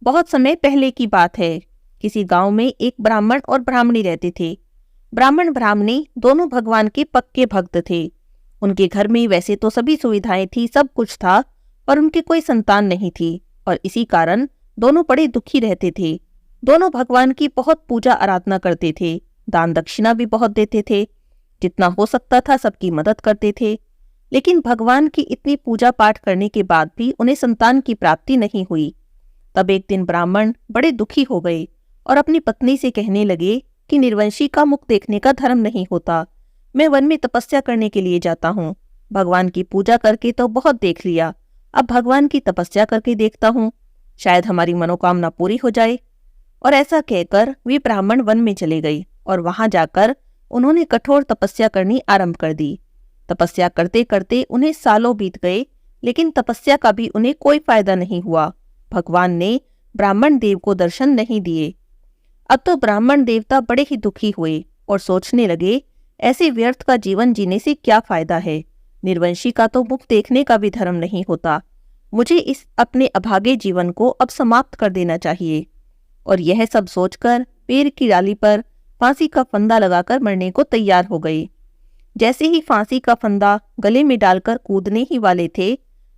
बहुत समय पहले की बात है। किसी गांव में एक ब्राह्मण और ब्राह्मणी रहते थे। ब्राह्मण ब्राह्मणी दोनों भगवान के पक्के भक्त थे। उनके घर में वैसे तो सभी सुविधाएं थी, सब कुछ था, पर उनकी कोई संतान नहीं थी और इसी कारण दोनों बड़े दुखी रहते थे। दोनों भगवान की बहुत पूजा आराधना करते थे, दान दक्षिणा भी बहुत देते थे, जितना हो सकता था सबकी मदद करते थे। लेकिन भगवान की इतनी पूजा पाठ करने के बाद भी उन्हें संतान की प्राप्ति नहीं हुई। तब एक दिन ब्राह्मण बड़े दुखी हो गए और अपनी पत्नी से कहने लगे कि निर्वंशी का मुख देखने का धर्म नहीं होता। मैं वन में तपस्या करने के लिए जाता हूँ। भगवान की पूजा करके तो बहुत देख लिया, अब भगवान की तपस्या करके देखता हूँ, शायद हमारी मनोकामना पूरी हो जाए। और ऐसा कहकर वे ब्राह्मण वन में चले गए और वहां जाकर उन्होंने कठोर तपस्या करनी आरंभ कर दी। तपस्या करते करते उन्हें सालों बीत गए, लेकिन तपस्या का भी उन्हें कोई फायदा नहीं हुआ। भगवान ने ब्राह्मण देव को दर्शन नहीं दिए। अब तो ब्राह्मण देवता बड़े ही दुखी हुए और सोचने लगे, ऐसे व्यर्थ का जीवन जीने से क्या फायदा है। निर्वंशी का तो मुख देखने का भी धर्म नहीं होता। मुझे इस अपने अभागे जीवन को अब समाप्त कर देना चाहिए। और यह सब सोचकर पेड़ की डाली पर फांसी का फंदा लगाकर मरने को तैयार हो गई। जैसे ही फांसी का फंदा गले में डालकर कूदने ही वाले थे,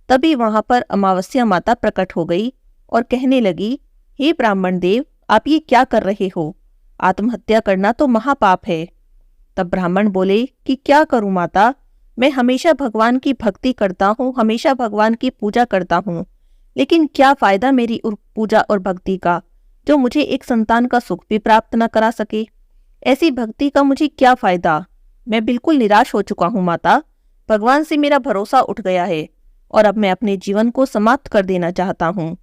तभी वहां पर अमावस्या माता प्रकट हो गई और कहने लगी, हे ब्राह्मण देव, आप ये क्या कर रहे हो? आत्महत्या करना तो महापाप है। तब ब्राह्मण बोले कि क्या करूं माता, मैं हमेशा भगवान की भक्ति करता हूँ, हमेशा भगवान की पूजा करता हूँ, लेकिन क्या फायदा मेरी पूजा और भक्ति का, जो मुझे एक संतान का सुख भी प्राप्त न करा सके। ऐसी भक्ति का मुझे क्या फायदा। मैं बिल्कुल निराश हो चुका हूँ माता, भगवान से मेरा भरोसा उठ गया है और अब मैं अपने जीवन को समाप्त कर देना चाहता हूँ।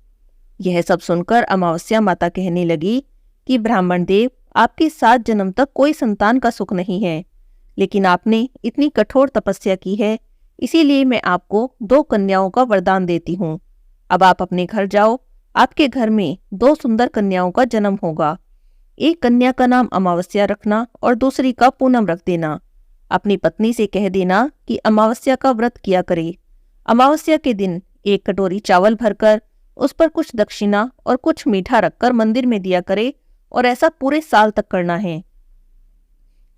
यह सब सुनकर अमावस्या माता कहने लगी कि ब्राह्मण देव, आपके 7 जन्म तक कोई संतान का सुख नहीं है, लेकिन आपने इतनी कठोर तपस्या की है, इसीलिए मैं आपको 2 कन्याओं का वरदान देती हूँ। अब आप अपने घर जाओ, आपके घर में 2 सुंदर कन्याओं का जन्म होगा। एक कन्या का नाम अमावस्या रखना और दूसरी का पूनम रख देना। अपनी पत्नी से कह देना कि अमावस्या का व्रत किया करे। अमावस्या के दिन 1 कटोरी चावल भरकर उस पर कुछ दक्षिणा और कुछ मीठा रखकर मंदिर में दिया करे और ऐसा पूरे साल तक करना है।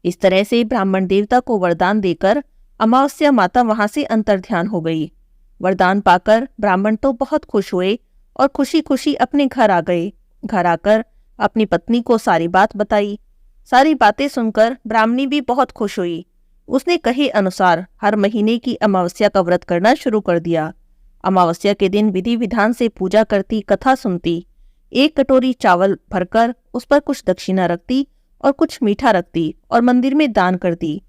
इस तरह से ब्राह्मण देवता को वरदान देकर अमावस्या माता वहां से अंतर्ध्यान हो गई। वरदान पाकर ब्राह्मण तो बहुत खुश हुए और खुशी खुशी अपने घर आ गए। घर आकर अपनी पत्नी को सारी बात बताई। सारी बातें सुनकर ब्राह्मणी भी बहुत खुश हुई। उसने कहे अनुसार हर महीने की अमावस्या का व्रत करना शुरू कर दिया। अमावस्या के दिन विधि विधान से पूजा करती, कथा सुनती, 1 कटोरी चावल भरकर उस पर कुछ दक्षिणा रखती और कुछ मीठा रखती और मंदिर में दान करती।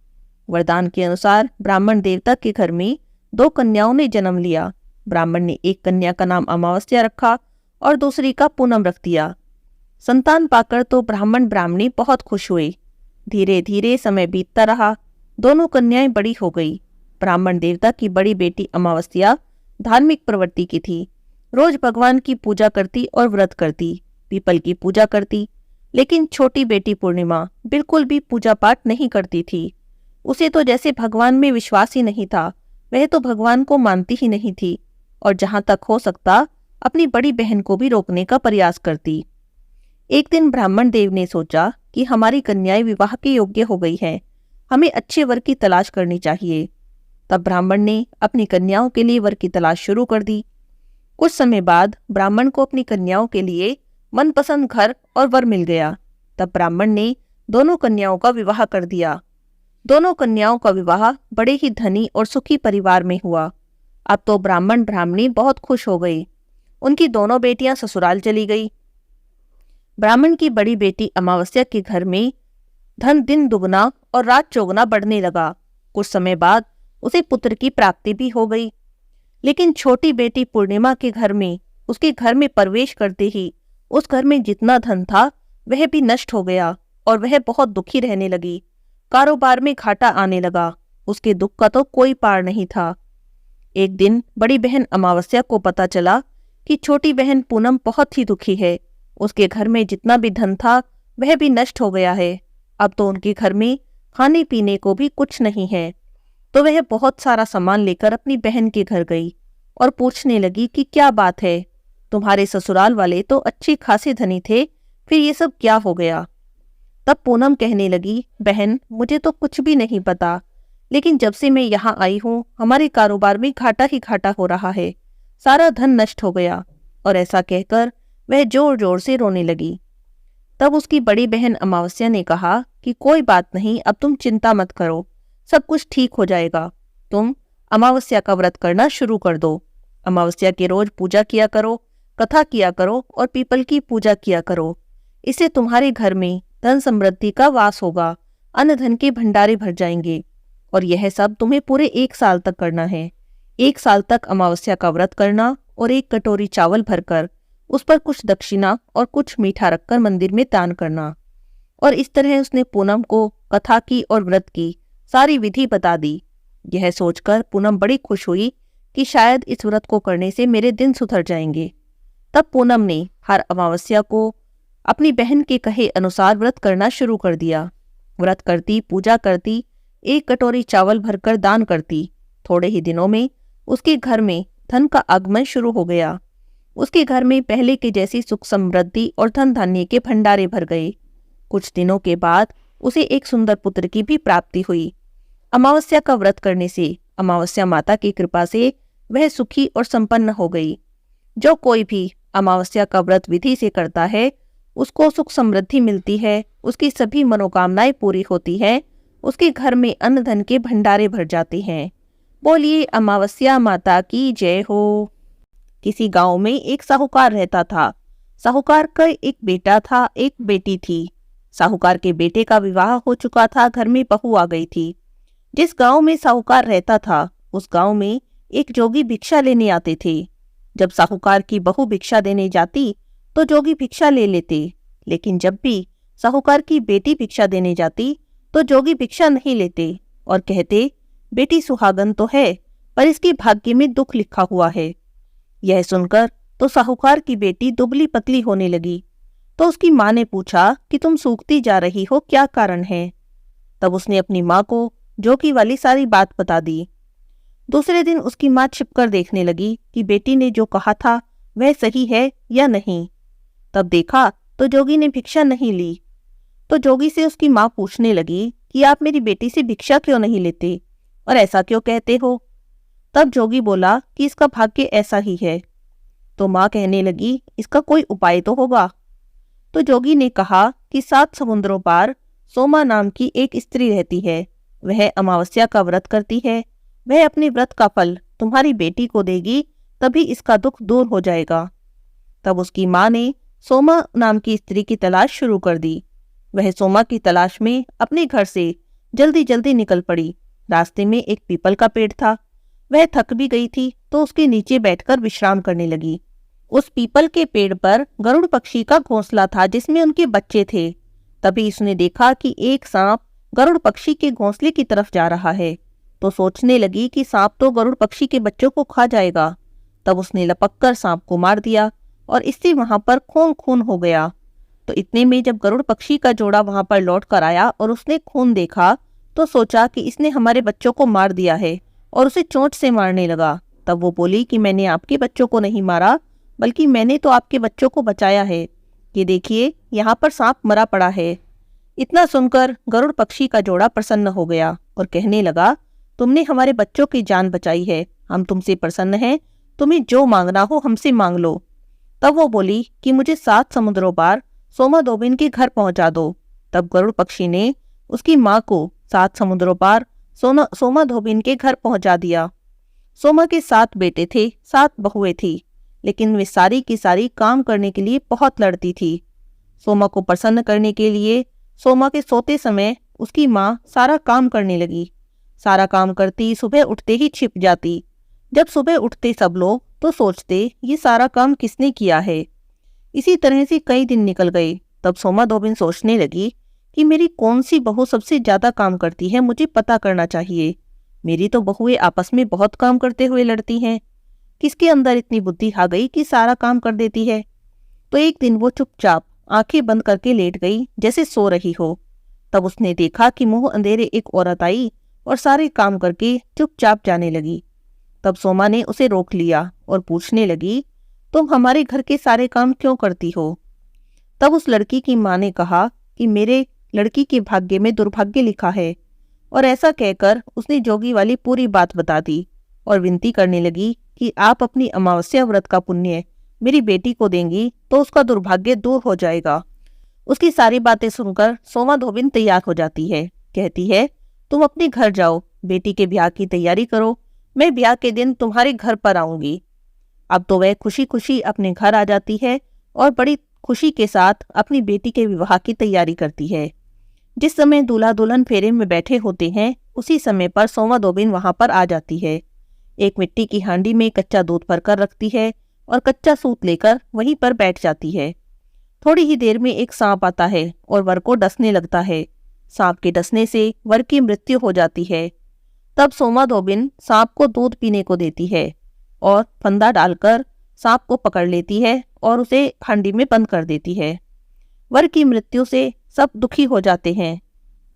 वरदान के अनुसार ब्राह्मण देवता के घर में 2 कन्याओं ने जन्म लिया। ब्राह्मण ने एक कन्या का नाम अमावस्या रखा और दूसरी का पूनम रख दिया। संतान पाकर तो ब्राह्मण ब्राह्मणी बहुत खुश हुए। धीरे धीरे समय बीतता रहा। दोनों कन्याएं बड़ी हो गई। ब्राह्मण देवता की बड़ी बेटी अमावस्या धार्मिक प्रवृत्ति की थी। रोज भगवान की पूजा करती और व्रत करती, पीपल की पूजा करती। लेकिन छोटी बेटी पूर्णिमा बिल्कुल भी पूजा पाठ नहीं करती थी। उसे तो जैसे भगवान में विश्वास ही नहीं था। वह तो भगवान को मानती ही नहीं थी और जहां तक हो सकता अपनी बड़ी बहन को भी रोकने का प्रयास करती। एक दिन ब्राह्मण देव ने सोचा कि हमारी कन्याएं विवाह के योग्य हो गई हैं, हमें अच्छे वर की तलाश करनी चाहिए। तब ब्राह्मण ने अपनी कन्याओं के लिए वर की तलाश शुरू कर दी। कुछ समय बाद ब्राह्मण को अपनी कन्याओं के लिए मनपसंद घर और वर मिल गया। तब ब्राह्मण ने दोनों कन्याओं का विवाह कर दिया। दोनों कन्याओं का विवाह बड़े ही धनी और सुखी परिवार में हुआ। अब तो ब्राह्मण ब्राह्मणी बहुत खुश हो गई। उनकी दोनों बेटियां ससुराल चली गई। ब्राह्मण की बड़ी बेटी अमावस्या के घर में धन दिन दुगना और रात चौगुना बढ़ने लगा। कुछ समय बाद उसे पुत्र की प्राप्ति भी हो गई। लेकिन छोटी बेटी पूर्णिमा के घर में, उसके घर में प्रवेश करते ही उस घर में जितना धन था वह भी नष्ट हो गया और वह बहुत दुखी रहने लगी। कारोबार में घाटा आने लगा। उसके दुख का तो कोई पार नहीं था। एक दिन बड़ी बहन अमावस्या को पता चला कि छोटी बहन पूनम बहुत ही दुखी है। उसके घर में जितना भी धन था वह भी नष्ट हो गया है। अब तो उनके घर में खाने पीने को भी कुछ नहीं है। तो वह बहुत सारा सामान लेकर अपनी बहन के घर गई और पूछने लगी कि क्या बात है। तुम्हारे ससुराल वाले तो अच्छे खासे धनी थे, फिर ये सब क्या हो गया? तब पूनम कहने लगी, बहन मुझे तो कुछ भी नहीं पता, लेकिन जब से मैं यहाँ आई हूँ हमारे कारोबार में घाटा ही घाटा हो रहा है, सारा धन नष्ट हो गया। और ऐसा कहकर वह जोर जोर से रोने लगी। तब उसकी बड़ी बहन अमावस्या ने कहा कि कोई बात नहीं, अब तुम चिंता मत करो, सब कुछ ठीक हो जाएगा। तुम अमावस्या का व्रत करना शुरू कर दो। अमावस्या के रोज पूजा किया करो, कथा किया करो और पीपल की पूजा किया करो। इससे तुम्हारे घर में धन समृद्धि का वास होगा, अन्न धन के भंडारे भर जाएंगे। और यह सब तुम्हें पूरे 1 साल तक करना है। 1 साल तक अमावस्या का व्रत करना और 1 कटोरी चावल भरकर उस पर कुछ दक्षिणा और कुछ मीठा रखकर मंदिर में दान करना। और इस तरह उसने पूनम को कथा की और व्रत की सारी विधि बता दी। यह सोचकर पूनम बड़ी खुश हुई कि शायद इस व्रत को करने से मेरे दिन सुधर जाएंगे। तब पूनम ने हर अमावस्या को अपनी बहन के कहे अनुसार व्रत करना शुरू कर दिया। व्रत करती, पूजा करती, 1 कटोरी चावल भरकर दान करती। थोड़े ही दिनों में उसके घर में धन का आगमन शुरू हो गया। उसके घर में पहले के जैसी सुख समृद्धि और धन धान्य के भंडारे भर गए। कुछ दिनों के बाद उसे एक सुंदर पुत्र की भी प्राप्ति हुई। अमावस्या का व्रत करने से, अमावस्या माता की कृपा से वह सुखी और संपन्न हो गई। जो कोई भी अमावस्या का व्रत विधि से करता है उसको सुख समृद्धि मिलती है, उसकी सभी मनोकामनाएं पूरी होती है, उसके घर में अन्न धन के भंडारे भर जाते हैं। बोलिए अमावस्या माता की जय हो। किसी गांव में एक साहूकार रहता था। साहूकार का एक बेटा था, एक बेटी थी। साहूकार के बेटे का विवाह हो चुका था, घर में बहू आ गई थी। जिस गांव में साहूकार रहता था उस गांव में एक जोगी भिक्षा लेने आते थे। जब साहूकार की बहू भिक्षा देने जाती तो जोगी भिक्षा ले लेते, लेकिन जब भी साहूकार की बेटी भिक्षा देने जाती तो जोगी भिक्षा नहीं लेते और कहते, बेटी सुहागन तो है पर इसके भाग्य में दुख लिखा हुआ है। यह सुनकर तो साहूकार की बेटी दुबली पतली होने लगी। तो उसकी माँ ने पूछा कि तुम सूखती जा रही हो, क्या कारण है? तब उसने अपनी माँ को जोगी वाली सारी बात बता दी। दूसरे दिन उसकी माँ छिपकर देखने लगी कि बेटी ने जो कहा था वह सही है या नहीं। तब देखा तो जोगी ने भिक्षा नहीं ली। तो जोगी से उसकी माँ पूछने लगी कि आप मेरी बेटी से भिक्षा क्यों नहीं लेते और ऐसा क्यों कहते हो? तब जोगी बोला कि इसका भाग्य ऐसा ही है। तो माँ कहने लगी, इसका कोई उपाय तो होगा। तो जोगी ने कहा कि 7 समुद्रों पार सोमा नाम की एक स्त्री रहती है, वह अमावस्या का व्रत करती है। वह अपने व्रत का फल तुम्हारी बेटी को देगी, तभी इसका दुख दूर हो जाएगा। तब उसकी माँ ने सोमा नाम की स्त्री की तलाश शुरू कर दी। वह सोमा की तलाश में अपने घर से जल्दी जल्दी निकल पड़ी। रास्ते में एक पीपल का पेड़ था। वह थक भी गई थी तो उसके नीचे बैठकर विश्राम करने लगी। उस पीपल के पेड़ पर गरुड़ पक्षी का घोंसला था जिसमें उनके बच्चे थे। तभी उसने देखा कि एक सांप गरुड़ पक्षी के घोंसले की तरफ जा रहा है, तो सोचने लगी कि सांप तो गरुड़ पक्षी के बच्चों को खा जाएगा। तब उसने लपककर सांप को मार दिया और इससे वहां पर खून खून हो गया। तो इतने में जब गरुड़ पक्षी का जोड़ा वहां पर लौट कर आया और उसने खून देखा तो सोचा कि इसने हमारे बच्चों को मार दिया है और उसे चोंच से मारने लगा। तब वो बोली कि मैंने आपके बच्चों को नहीं मारा, बल्कि मैंने तो आपके बच्चों को बचाया है। ये देखिए, यहाँ पर सांप मरा पड़ा है। इतना सुनकर गरुड़ पक्षी का जोड़ा प्रसन्न हो गया और कहने लगा, तुमने हमारे बच्चों की जान बचाई है, हम तुमसे प्रसन्न हैं, तुम्हें जो मांगना हो हमसे मांग लो। तब वो बोली कि मुझे 7 समुद्रों पार सोमा धोबिन के घर पहुंचा दो। तब गरुड़ पक्षी ने उसकी माँ को 7 समुद्रों पार सोमा धोबिन के घर पहुंचा दिया। सोमा के 7 बेटे थे, 7 बहुएं थी, लेकिन वे सारी की सारी काम करने के लिए बहुत लड़ती थी। सोमा को प्रसन्न करने के लिए सोमा के सोते समय उसकी माँ सारा काम करने लगी। सारा काम करती, सुबह उठते ही छिप जाती। जब सुबह उठते सब लोग तो सोचते ये सारा काम किसने किया है। इसी तरह से कई दिन निकल गए। तब सोमा धोबिन सोचने लगी कि मेरी कौन सी बहू सबसे ज्यादा काम करती है, मुझे पता करना चाहिए। मेरी तो बहुएं आपस में बहुत काम करते हुए लड़ती हैं, किसके अंदर इतनी बुद्धि आ गई कि सारा काम कर देती है। तो एक दिन वो चुपचाप आंखें बंद करके लेट गई जैसे सो रही हो। तब उसने देखा कि मुंह अंधेरे एक औरत आई और सारे काम करके चुपचाप जाने लगी। तब सोमा ने उसे रोक लिया और पूछने लगी, तुम हमारे घर के सारे काम क्यों करती हो? तब उस लड़की की माँ ने कहा कि मेरे लड़की के भाग्य में दुर्भाग्य लिखा है, और ऐसा कहकर उसने जोगी वाली पूरी बात बता दी और विनती करने लगी कि आप अपनी अमावस्या व्रत का पुण्य मेरी बेटी को देंगी तो उसका दुर्भाग्य दूर हो जाएगा। उसकी सारी बातें सुनकर सोमा धोबिन तैयार हो जाती है। कहती है, तुम अपने घर जाओ, बेटी के ब्याह की तैयारी करो, मैं ब्याह के दिन तुम्हारे घर पर आऊंगी। अब तो वह खुशी खुशी अपने घर आ जाती है और बड़ी खुशी के साथ अपनी बेटी के विवाह की तैयारी करती है। जिस समय दूल्हा दुल्हन फेरे में बैठे होते हैं, उसी समय पर सोमा धोबिन वहां पर आ जाती है। एक मिट्टी की हांडी में कच्चा दूध भरकर रखती है और कच्चा सूत लेकर वहीं पर बैठ जाती है। थोड़ी ही देर में एक सांप आता है और वर को डसने लगता है। सांप के डसने से वर की मृत्यु हो जाती है। तब सोमा धोबिन सांप को दूध पीने को देती है और फंदा डालकर सांप को पकड़ लेती है और उसे हांडी में बंद कर देती है। वर की मृत्यु से सब दुखी हो जाते हैं।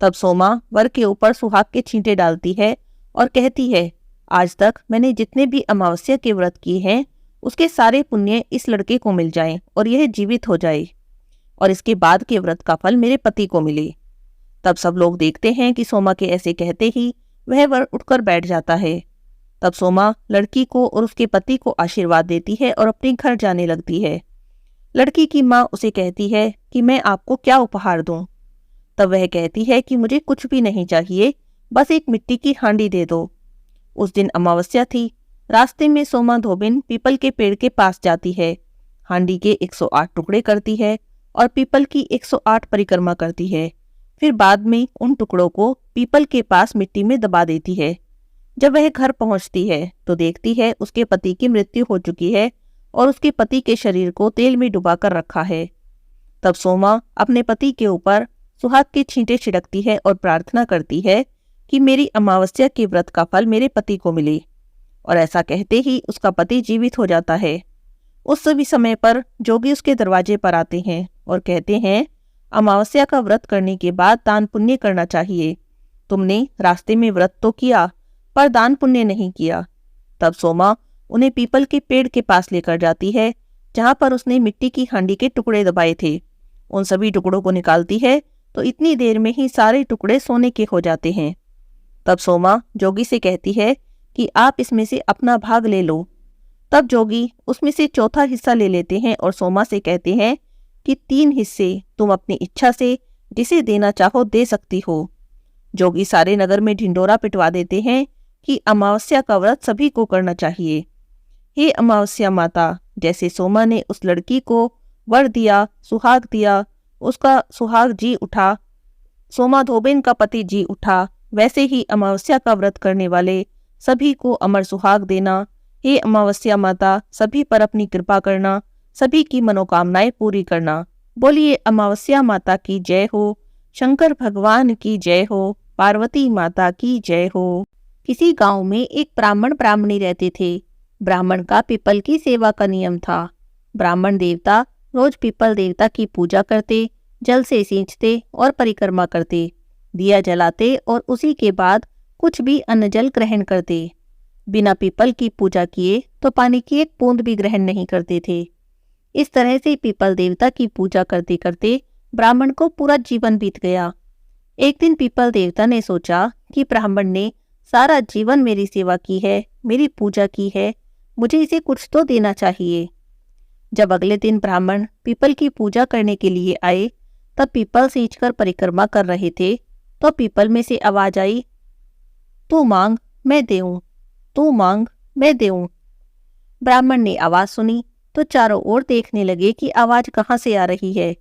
तब सोमा वर के ऊपर सुहाग के छींटे डालती है और कहती है, आज तक मैंने जितने भी अमावस्या के व्रत किए हैं उसके सारे पुण्य इस लड़के को मिल जाएं और यह जीवित हो जाए, और इसके बाद के व्रत का फल मेरे पति को मिले। तब सब लोग देखते हैं कि सोमा के ऐसे कहते ही वह वर उठकर बैठ जाता है। तब सोमा लड़की को और उसके पति को आशीर्वाद देती है और अपने घर जाने लगती है। लड़की की माँ उसे कहती है कि मैं आपको क्या उपहार दूं? तब वह कहती है कि मुझे कुछ भी नहीं चाहिए, बस एक मिट्टी की हांडी दे दो। उस दिन अमावस्या थी। रास्ते में सोमा धोबिन पीपल के पेड़ के पास जाती है। हांडी के 108 टुकड़े करती है और पीपल की 108 परिक्रमा करती है। फिर बाद में उन टुकड़ों को पीपल के पास मिट्टी में दबा देती है। जब वह घर पहुंचती है तो देखती है उसके पति की मृत्यु हो चुकी है और उसके पति के शरीर को तेल में डुबाकर रखा है। तब सोमा अपने पति के ऊपर सुहाग के छींटे छिड़कती है और प्रार्थना करती है कि मेरी अमावस्या के व्रत का फल मेरे पति को मिले, और ऐसा कहते ही उसका पति जीवित हो जाता है। उस सभी समय पर जोगी उसके दरवाजे पर आते हैं और कहते हैं, अमावस्या का व्रत करने के बाद दान पुण्य करना चाहिए। तुमने रास्ते में व्रत तो किया पर दान पुण्य नहीं किया। तब सोमा उन्हें पीपल के पेड़ के पास लेकर जाती है जहां पर उसने मिट्टी की हांडी के टुकड़े दबाए थे। उन सभी टुकड़ों को निकालती है तो इतनी देर में ही सारे टुकड़े सोने के हो जाते हैं। तब सोमा जोगी से कहती है कि आप इसमें से अपना भाग ले लो। तब जोगी उसमें से चौथा हिस्सा ले लेते हैं और सोमा से कहते हैं कि 3 हिस्से तुम अपनी इच्छा से जिसे देना चाहो दे सकती हो। जोगी सारे नगर में ढिंडोरा पिटवा देते हैं कि अमावस्या का व्रत सभी को करना चाहिए। हे अमावस्या माता, जैसे सोमा ने उस लड़की को वर दिया, सुहाग दिया, उसका सुहाग जी उठा, सोमा धोबिन का पति जी उठा, वैसे ही अमावस्या का व्रत करने वाले सभी को अमर सुहाग देना। हे अमावस्या माता, सभी पर अपनी कृपा करना, सभी की मनोकामनाएं पूरी करना। बोलिए अमावस्या माता की जय हो, शंकर भगवान की जय हो, पार्वती माता की जय हो। किसी गांव में एक ब्राह्मण ब्राह्मणी रहते थे। ब्राह्मण का पीपल की सेवा का नियम था। ब्राह्मण देवता रोज पीपल देवता की पूजा करते, जल से सींचते और परिक्रमा करते, दिया जलाते और उसी के बाद कुछ भी अन्न जल ग्रहण करते। बिना पीपल की पूजा किए तो पानी की एक बूंद भी ग्रहण नहीं करते थे। इस तरह से पीपल देवता की पूजा करते करते ब्राह्मण को पूरा जीवन बीत गया। एक दिन पीपल देवता ने सोचा कि ब्राह्मण ने सारा जीवन मेरी सेवा की है, मेरी पूजा की है, मुझे इसे कुछ तो देना चाहिए। जब अगले दिन ब्राह्मण पीपल की पूजा करने के लिए आए, तब पीपल सींचकर परिक्रमा कर रहे थे तो पीपल में से आवाज आई, तू मांग मैं देऊं, तू मांग मैं देऊं। ब्राह्मण ने आवाज सुनी तो चारों ओर देखने लगे कि आवाज कहाँ से आ रही है,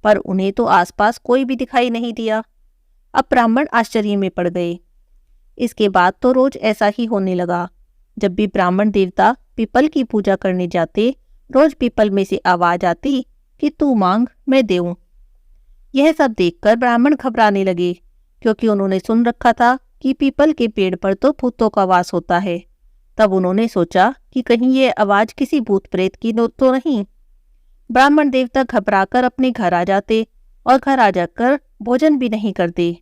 पर उन्हें तो आसपास कोई भी दिखाई नहीं दिया। अब ब्राह्मण आश्चर्य में पड़ गए। इसके बाद तो रोज ऐसा ही होने लगा। जब भी ब्राह्मण देवता पीपल की पूजा करने जाते, रोज पीपल में से आवाज आती कि तू मांग मैं देऊं। यह सब देखकर ब्राह्मण घबराने लगे, क्योंकि उन्होंने सुन रखा था कि पीपल के पेड़ पर तो भूतों का वास होता है। तब उन्होंने सोचा कि कहीं ये आवाज किसी भूत प्रेत की तो नहीं। ब्राह्मण देवता घबराकर अपने घर आ जाते और घर आ जाकर भोजन भी नहीं करते।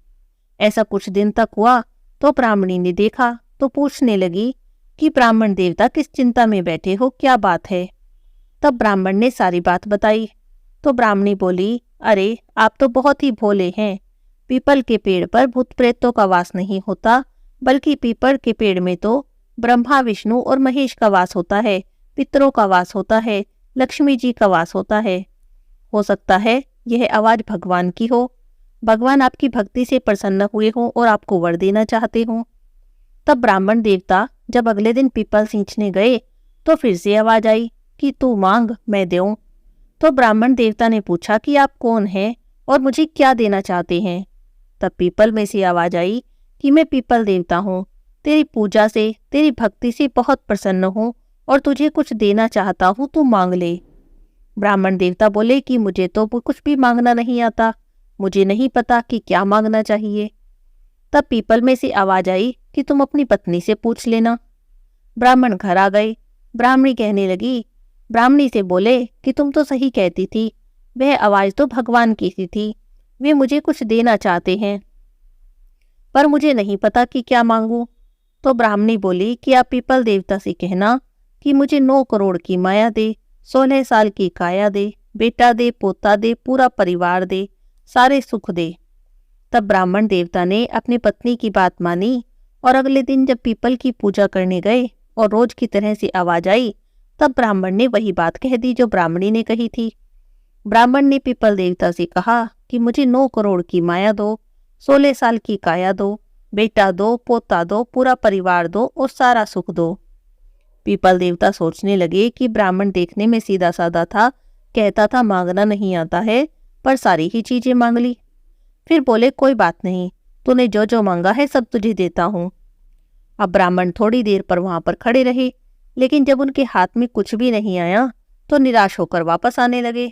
ऐसा कुछ दिन तक हुआ तो ब्राह्मणी ने देखा तो पूछने लगी कि ब्राह्मण देवता किस चिंता में बैठे हो, क्या बात है। तब ब्राह्मण ने सारी बात बताई। तो ब्राह्मणी बोली, अरे आप तो बहुत ही भोले हैं। पीपल के पेड़ पर भूत प्रेतों का वास नहीं होता, बल्कि पीपल के पेड़ में तो ब्रह्मा, विष्णु और महेश का वास होता है, पितरों का वास होता है, लक्ष्मी जी का वास होता है। हो सकता है यह आवाज भगवान की हो। भगवान आपकी भक्ति से प्रसन्न हुए हों और आपको वर देना चाहते हों। तब ब्राह्मण देवता जब अगले दिन पीपल सींचने गए तो फिर से आवाज आई कि तू मांग, मैं दूं। तो ब्राह्मण देवता ने पूछा कि आप कौन हैं और मुझे क्या देना चाहते हैं। तब पीपल में से आवाज आई कि मैं पीपल देवता हूँ, तेरी पूजा से, तेरी भक्ति से बहुत प्रसन्न हूँ और तुझे कुछ देना चाहता हूँ, तू मांग ले। ब्राह्मण देवता बोले कि मुझे तो कुछ भी मांगना नहीं आता, मुझे नहीं पता कि क्या मांगना चाहिए। तब पीपल में से आवाज आई कि तुम अपनी पत्नी से पूछ लेना। ब्राह्मण घर आ गए। ब्राह्मणी कहने लगी, ब्राह्मणी से बोले कि तुम तो सही कहती थी, वह आवाज तो भगवान की सी थी, वे मुझे कुछ देना चाहते हैं, पर मुझे नहीं पता कि क्या मांगूं। तो ब्राह्मणी बोली कि आप पीपल देवता से कहना कि मुझे 9 करोड़ की माया दे, 16 साल की काया दे, बेटा दे, पोता दे, पूरा परिवार दे, सारे सुख दे। तब ब्राह्मण देवता ने अपनी पत्नी की बात मानी और अगले दिन जब पीपल की पूजा करने गए और रोज की तरह से आवाज आई, तब ब्राह्मण ने वही बात कह दी जो ब्राह्मणी ने कही थी। ब्राह्मण ने पीपल देवता से कहा कि मुझे 9 करोड़ की माया दो, 16 साल की काया दो, बेटा दो, पोता दो, पूरा परिवार दो और सारा सुख दो। पीपल देवता सोचने लगे कि ब्राह्मण देखने में सीधा साधा था, कहता था मांगना नहीं आता है, पर सारी ही चीजें मांग ली। फिर बोले, कोई बात नहीं, तूने जो जो मांगा है सब तुझे देता हूँ। अब ब्राह्मण थोड़ी देर पर वहां पर खड़े रहे, लेकिन जब उनके हाथ में कुछ भी नहीं आया तो निराश होकर वापस आने लगे।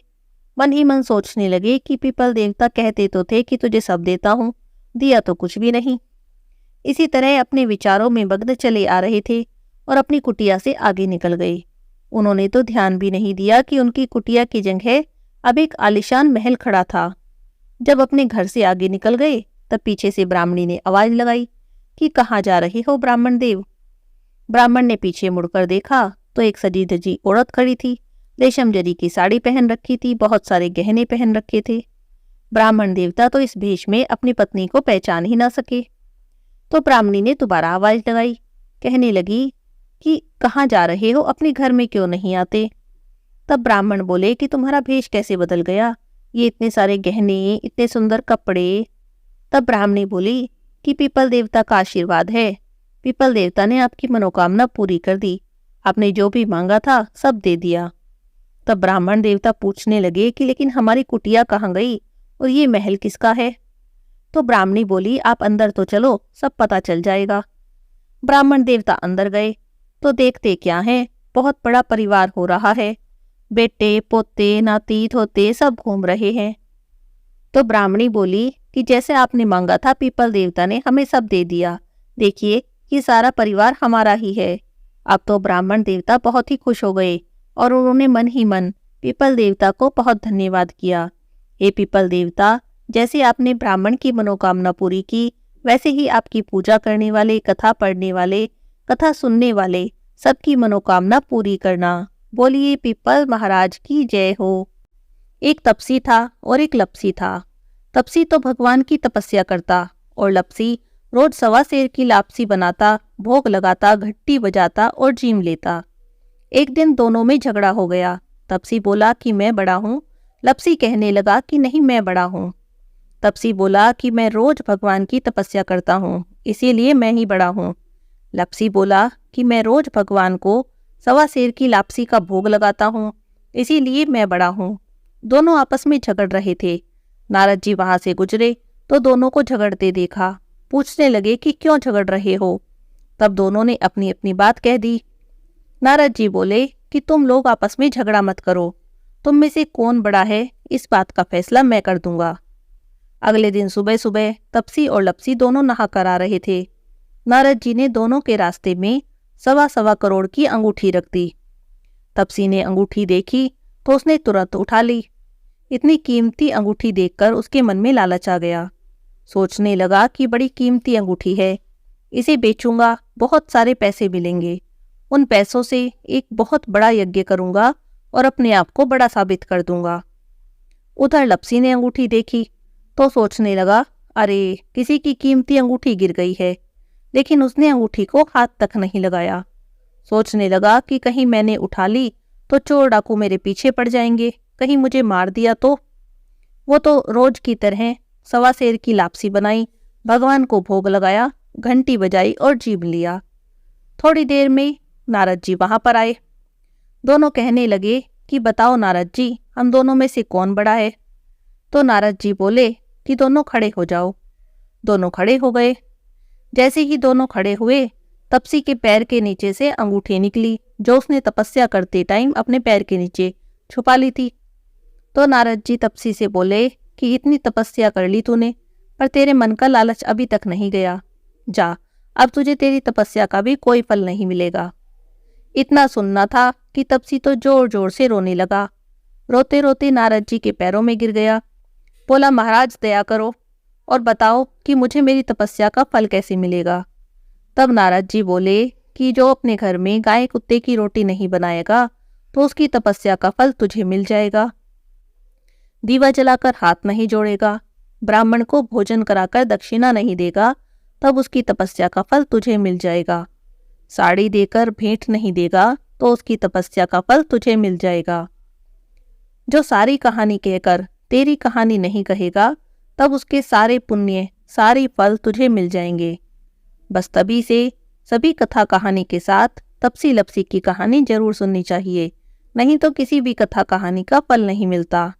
मन ही मन सोचने लगे कि पीपल देवता कहते तो थे कि तुझे सब देता हूँ, दिया तो कुछ भी नहीं। इसी तरह अपने विचारों में मग्न चले आ रहे थे और अपनी कुटिया से आगे निकल गए। उन्होंने तो ध्यान भी नहीं दिया कि उनकी कुटिया की जगह अब एक आलीशान महल खड़ा था। जब अपने घर से आगे निकल गए तब पीछे से ब्राह्मणी ने आवाज लगाई कि कहाँ जा रहे हो ब्राह्मण देव। ब्राह्मण ने पीछे मुड़कर देखा तो एक सजी धजी औरत खड़ी थी, रेशम जरी की साड़ी पहन रखी थी, बहुत सारे गहने पहन रखे थे। ब्राह्मण देवता तो इस भेष में अपनी पत्नी को पहचान ही ना सके। तो ब्राह्मणी ने दोबारा आवाज लगाई, कहने लगी कि कहाँ जा रहे हो, अपने घर में क्यों नहीं आते। तब ब्राह्मण बोले कि तुम्हारा भेष कैसे बदल गया, ये इतने सारे गहने, इतने सुंदर कपड़े। तब ब्राह्मणी बोली कि पीपल देवता का आशीर्वाद है, पीपल देवता ने आपकी मनोकामना पूरी कर दी, आपने जो भी मांगा था सब दे दिया। तब ब्राह्मण देवता पूछने लगे कि लेकिन हमारी कुटिया कहाँ गई और ये महल किसका है। तो ब्राह्मणी बोली, आप अंदर तो चलो, सब पता चल जाएगा। ब्राह्मण देवता अंदर गए तो देखते क्या है, बहुत बड़ा परिवार हो रहा है, बेटे, पोते, नाती, धोते सब घूम रहे हैं। तो ब्राह्मणी बोली कि जैसे आपने मांगा था पीपल देवता ने हमें सब दे दिया, देखिए ये सारा परिवार हमारा ही है। अब तो ब्राह्मण देवता बहुत ही खुश हो गए और उन्होंने मन ही मन पीपल देवता को बहुत धन्यवाद किया। हे पीपल देवता, जैसे आपने ब्राह्मण की मनोकामना पूरी की, वैसे ही आपकी पूजा करने वाले, कथा पढ़ने वाले, कथा सुनने वाले सबकी मनोकामना पूरी करना। बोलिए पीपल महाराज की जय हो। एक तपसी था और एक लपसी था। तपसी तो भगवान की तपस्या करता और लपसी रोज 1.25 सेर की लापसी बनाता, भोग लगाता, घंटी बजाता और जीम लेता। एक दिन दोनों में झगड़ा हो गया। तपसी बोला कि मैं बड़ा हूँ, लपसी कहने लगा कि नहीं मैं बड़ा हूँ। तपसी बोला कि मैं रोज भगवान की तपस्या करता हूँ, इसीलिए मैं ही बड़ा हूँ। लपसी बोला कि मैं रोज भगवान को 1.25 सेर की लापसी का भोग लगाता हूँ, इसीलिए मैं बड़ा हूँ। दोनों आपस में झगड़ रहे थे। नारद जी वहां से गुजरे तो दोनों को झगड़ते देखा। पूछने लगे कि क्यों झगड़ रहे हो। तब दोनों ने अपनी अपनी बात कह दी। नारद जी बोले कि तुम लोग आपस में झगड़ा मत करो, तुम में से कौन बड़ा है इस बात का फैसला मैं कर दूंगा। अगले दिन सुबह सुबह तपसी और लपसी दोनों नहा कर आ रहे थे। नारद जी ने दोनों के रास्ते में 1.25 करोड़ की अंगूठी रख दी। तपसी ने अंगूठी देखी तो उसने तुरंत उठा ली। इतनी कीमती अंगूठी देखकर उसके मन में लालच आ गया। सोचने लगा कि बड़ी कीमती अंगूठी है, इसे बेचूंगा, बहुत सारे पैसे मिलेंगे, उन पैसों से एक बहुत बड़ा यज्ञ करूंगा और अपने आप को बड़ा साबित कर दूंगा। उधर लपसी ने अंगूठी देखी तो सोचने लगा, अरे किसी की कीमती अंगूठी गिर गई है, लेकिन उसने अंगूठी को हाथ तक नहीं लगाया। सोचने लगा कि कहीं मैंने उठा ली तो चोर डाकू मेरे पीछे पड़ जाएंगे, कहीं मुझे मार दिया तो। वो तो रोज की तरह सवा सेर की लापसी बनाई, भगवान को भोग लगाया, घंटी बजाई और जीभ लिया। थोड़ी देर में नारद जी वहां पर आए। दोनों कहने लगे कि बताओ नारद जी, हम दोनों में से कौन बड़ा है। तो नारद जी बोले कि दोनों खड़े हो जाओ। दोनों खड़े हो गए। जैसे ही दोनों खड़े हुए, तपसी के पैर के नीचे से अंगूठी निकली जो उसने तपस्या करते टाइम अपने पैर के नीचे छुपा ली थी। तो नारद जी तपसी से बोले कि इतनी तपस्या कर ली तूने, पर तेरे मन का लालच अभी तक नहीं गया। जा, अब तुझे तेरी तपस्या का भी कोई फल नहीं मिलेगा। इतना सुनना था कि तपसी तो जोर जोर से रोने लगा। रोते रोते नारद जी के पैरों में गिर गया। बोला, महाराज दया करो और बताओ कि मुझे मेरी तपस्या का फल कैसे मिलेगा। तब नारद जी बोले कि जो अपने घर में गाय कुत्ते की रोटी नहीं बनाएगा तो उसकी तपस्या का फल तुझे मिल जाएगा। दीवा जलाकर हाथ नहीं जोड़ेगा, ब्राह्मण को भोजन कराकर दक्षिणा नहीं देगा, तब उसकी तपस्या का फल तुझे मिल जाएगा। साड़ी देकर भेंट नहीं देगा तो उसकी तपस्या का फल तुझे मिल जाएगा। जो सारी कहानी कहकर तेरी कहानी नहीं कहेगा, तब उसके सारे पुण्य सारे फल तुझे मिल जाएंगे। बस तभी से सभी कथा कहानी के साथ तपसी लपसी की कहानी जरूर सुननी चाहिए, नहीं तो किसी भी कथा कहानी का फल नहीं मिलता।